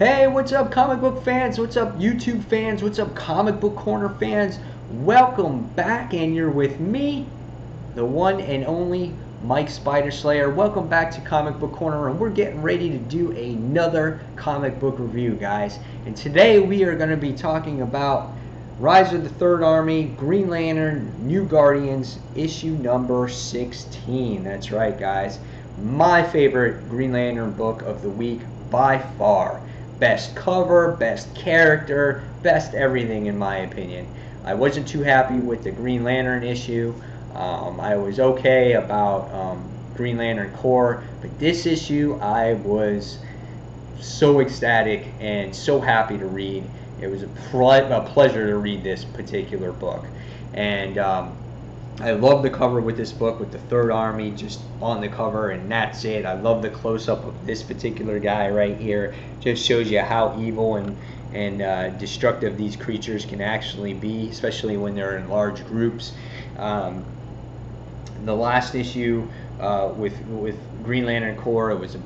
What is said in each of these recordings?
Hey, what's up, comic book fans? What's up, YouTube fans? What's up, Comic Book Corner fans? Welcome back, and you're with me, the one and only Mike Spider Slayer. Welcome back to Comic Book Corner, and we're getting ready to do another comic book review, guys. And today we are going to be talking about Rise of the Third Army, Green Lantern, New Guardians, issue number 16. That's right, guys. My favorite Green Lantern book of the week by far. Best cover, best character, best everything in my opinion. I wasn't too happy with the Green Lantern issue. I was okay about Green Lantern Corps, but this issue I was so ecstatic and so happy to read. It was a pleasure to read this particular book, and I love the cover with this book with the Third Army just on the cover, and that's it. I love the close-up of this particular guy right here. Just shows you how evil and destructive these creatures can actually be, especially when they're in large groups. The last issue with Green Lantern Corps, it was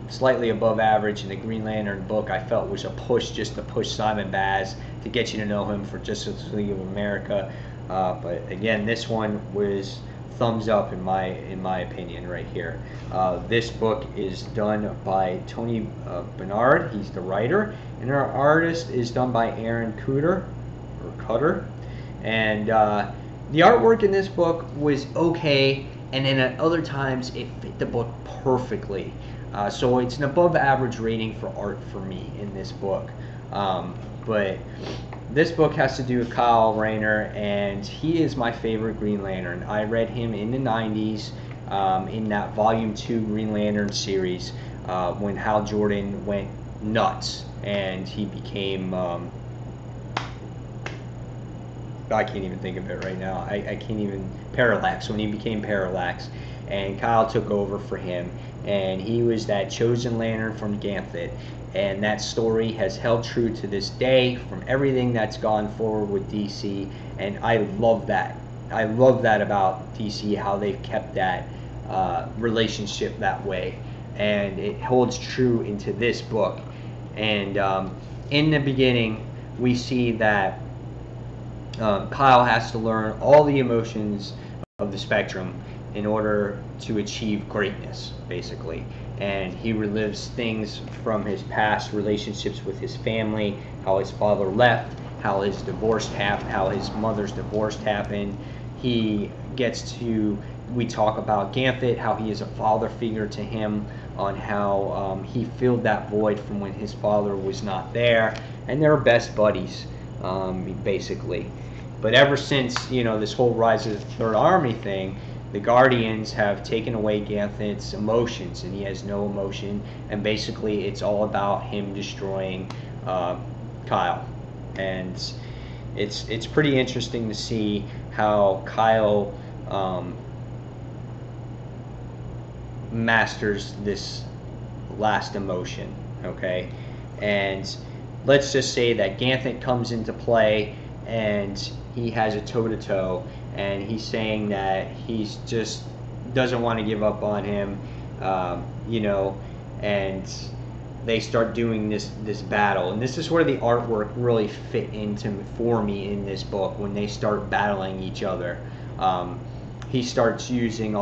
slightly above average, and the Green Lantern book I felt was a push just to push Simon Baz to get you to know him for Justice League of America. But again, this one was thumbs up in my opinion right here. This book is done by Tony Bernard. He's the writer, and our artist is done by Aaron Cutter. And the artwork in this book was okay, and then at other times it fit the book perfectly. So it's an above average rating for art for me in this book. But this book has to do with Kyle Rayner, and he is my favorite Green Lantern. I read him in the 90s in that Volume 2 Green Lantern series when Hal Jordan went nuts and he became... I can't even think of it right now. I can't even... Parallax, when he became Parallax. And Kyle took over for him, and he was that chosen lantern from Ganthet. And that story has held true to this day from everything that's gone forward with DC, and I love that. I love that about DC, how they've kept that relationship that way, and it holds true into this book. And in the beginning, we see that Kyle has to learn all the emotions of the spectrum in order to achieve greatness, basically. And he relives things from his past relationships with his family, how his father left, how his mother's divorce happened. He gets to, we talk about Ganthet, how he is a father figure to him, on how he filled that void from when his father was not there, and they're best buddies, basically. But ever since, this whole Rise of the Third Army thing, the Guardians have taken away Ganthet's emotions, and he has no emotion, and basically it's all about him destroying Kyle. And it's pretty interesting to see how Kyle masters this last emotion, okay? And let's just say that Ganthet comes into play, and he has a toe-to-toe, and he's saying that he's just doesn't want to give up on him, and they start doing this battle. And this is where the artwork really fit into for me in this book, when they start battling each other. He starts using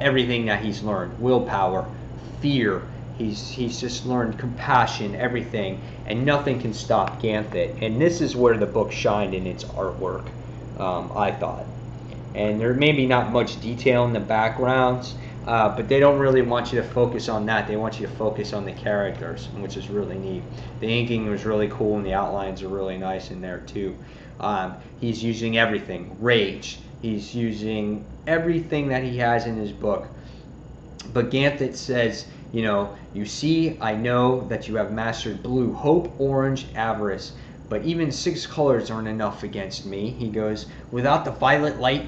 everything that he's learned: willpower, fear. He's just learned compassion, everything, and nothing can stop Ganthet. And this is where the book shined in its artwork, I thought. And there may be not much detail in the backgrounds, but they don't really want you to focus on that. They want you to focus on the characters, which is really neat. The inking was really cool, and the outlines are really nice in there too. He's using everything. Rage. He's using everything that he has in his book. But Ganthet says, you see, I know that you have mastered blue, hope, orange, avarice, but even 6 colors aren't enough against me. He goes, without the violet light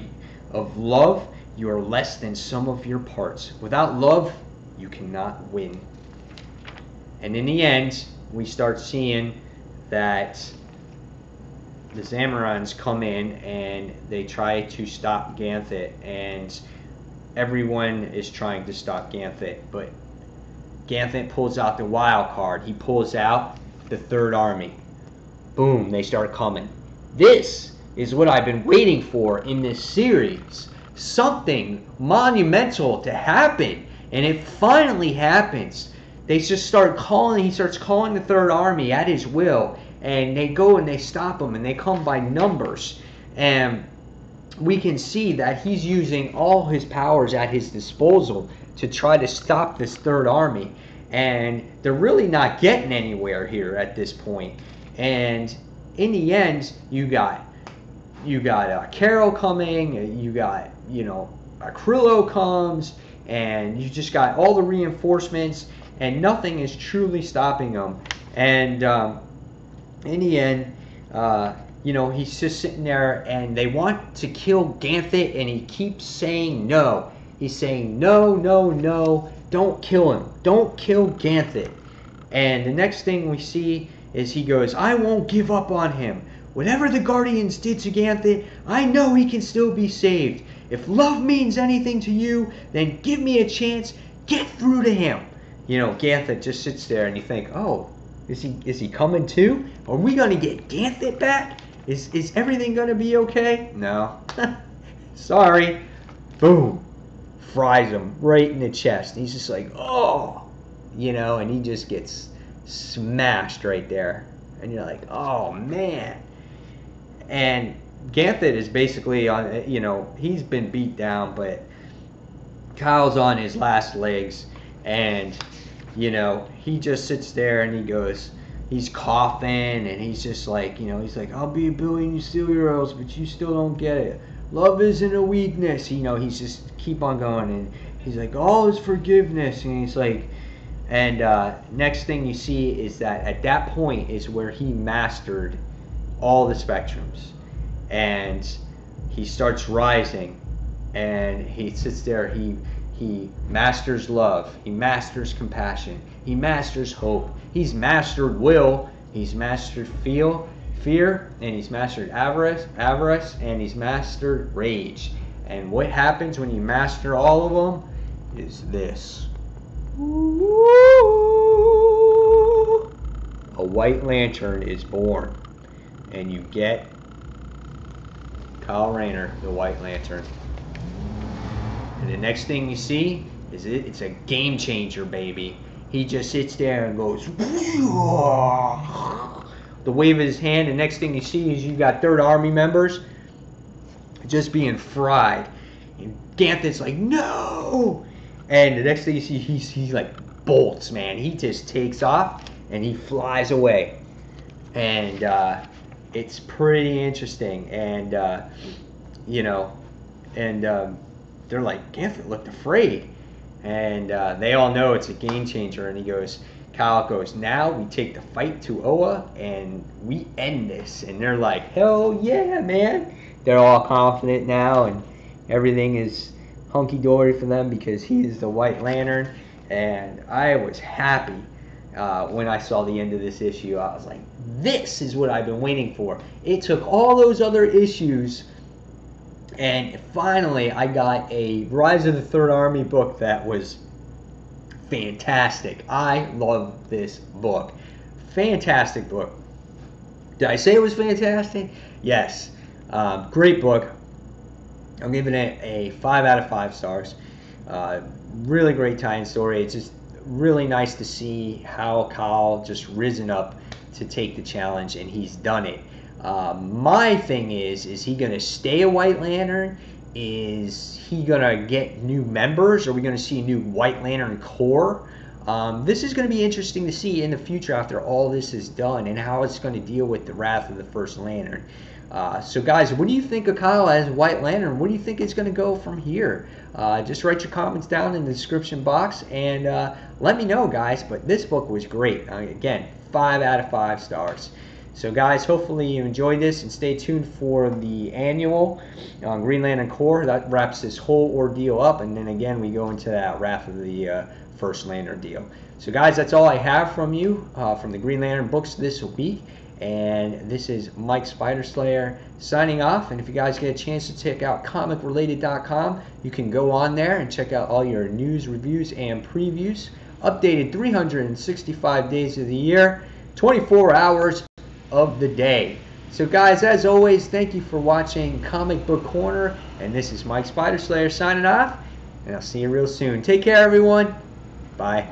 of love, you are less than some of your parts. Without love, you cannot win. And in the end, we start seeing that the Zamarons come in, and they try to stop Ganthet, and everyone is trying to stop Ganthet, but Ganthet pulls out the wild card. He pulls out the Third Army. Boom, they start coming. This is what I've been waiting for in this series. Something monumental to happen. And it finally happens. They just start calling, he starts calling the Third Army at his will. And they go and they stop him, and they come by numbers. And we can see that he's using all his powers at his disposal to try to stop this Third Army. And they're really not getting anywhere here at this point. And in the end, you got Carol coming, you got, Krillo comes, and you just got all the reinforcements, and nothing is truly stopping them. And in the end, he's just sitting there, and they want to kill Ganthet, and he keeps saying no. He's saying, no, no, no, don't kill him. Don't kill Ganthet. And the next thing we see is he goes, I won't give up on him. Whatever the Guardians did to Ganthet, I know he can still be saved. If love means anything to you, then give me a chance. Get through to him. Ganthet just sits there, and you think, oh, is he coming too? Are we going to get Ganthet back? Is everything going to be okay? No. Sorry. Boom. Fries him right in the chest. He's just like, oh. And he just gets smashed right there. And you're like, oh, man. And Ganthet is basically on, he's been beat down, but Kyle's on his last legs. And, he just sits there and he goes, he's coughing, and he's just like, he's like, I'll be a billion steel heroes, but you still don't get it. Love isn't a weakness. He's just keep on going, and he's like, all is forgiveness. And he's like, and next thing you see is that at that point is where he mastered all the spectrums, and he starts rising, and he sits there. He masters love. He masters compassion. He masters hope. He's mastered will. He's mastered fear, and he's mastered avarice, and he's mastered rage. And what happens when you master all of them is this. A White Lantern is born, and you get Kyle Rayner, the White Lantern. And the next thing you see is it's a game changer, baby. He just sits there and goes, the wave of his hand. The next thing you see is you got Third Army members just being fried. And Ganthet's like, no! And the next thing you see, he's like bolts, man. He just takes off and he flies away. And it's pretty interesting. And, they're like, Ganthet looked afraid. And they all know it's a game changer. And Kyle goes, now we take the fight to Oa and we end this. And they're like, hell yeah, man. They're all confident now, and everything is hunky-dory for them because he is the White Lantern. And I was happy when I saw the end of this issue. I was like, this is what I've been waiting for. It took all those other issues, and finally I got a Rise of the Third Army book that was fantastic. I love this book. Fantastic book. Did I say it was fantastic? Yes. Great book. I'm giving it a 5 out of 5 stars. Really great tie-in story. It's just really nice to see how Kyle just risen up to take the challenge, and he's done it. My thing is he going to stay a White Lantern? Is he going to get new members? Are we going to see a new White Lantern Corps? This is going to be interesting to see in the future after all this is done, and how it's going to deal with the Wrath of the First Lantern. So guys, what do you think of Kyle as White Lantern? What do you think is going to go from here? Just write your comments down in the description box, and let me know, guys. But this book was great. Again, 5 out of 5 stars. So guys, hopefully you enjoyed this, and stay tuned for the annual Green Lantern Corps. That wraps this whole ordeal up, and then again we go into that Wrath of the First Lantern deal. So guys, that's all I have from you from the Green Lantern books this week. And this is Mike Spiderslayer signing off. And if you guys get a chance to check out comicrelated.com, you can go on there and check out all your news, reviews, and previews updated 365 days of the year, 24 hours of the day. So guys, as always, thank you for watching Comic Book Corner, and this is Mike Spider Slayer signing off, and I'll see you real soon. Take care, everyone. Bye.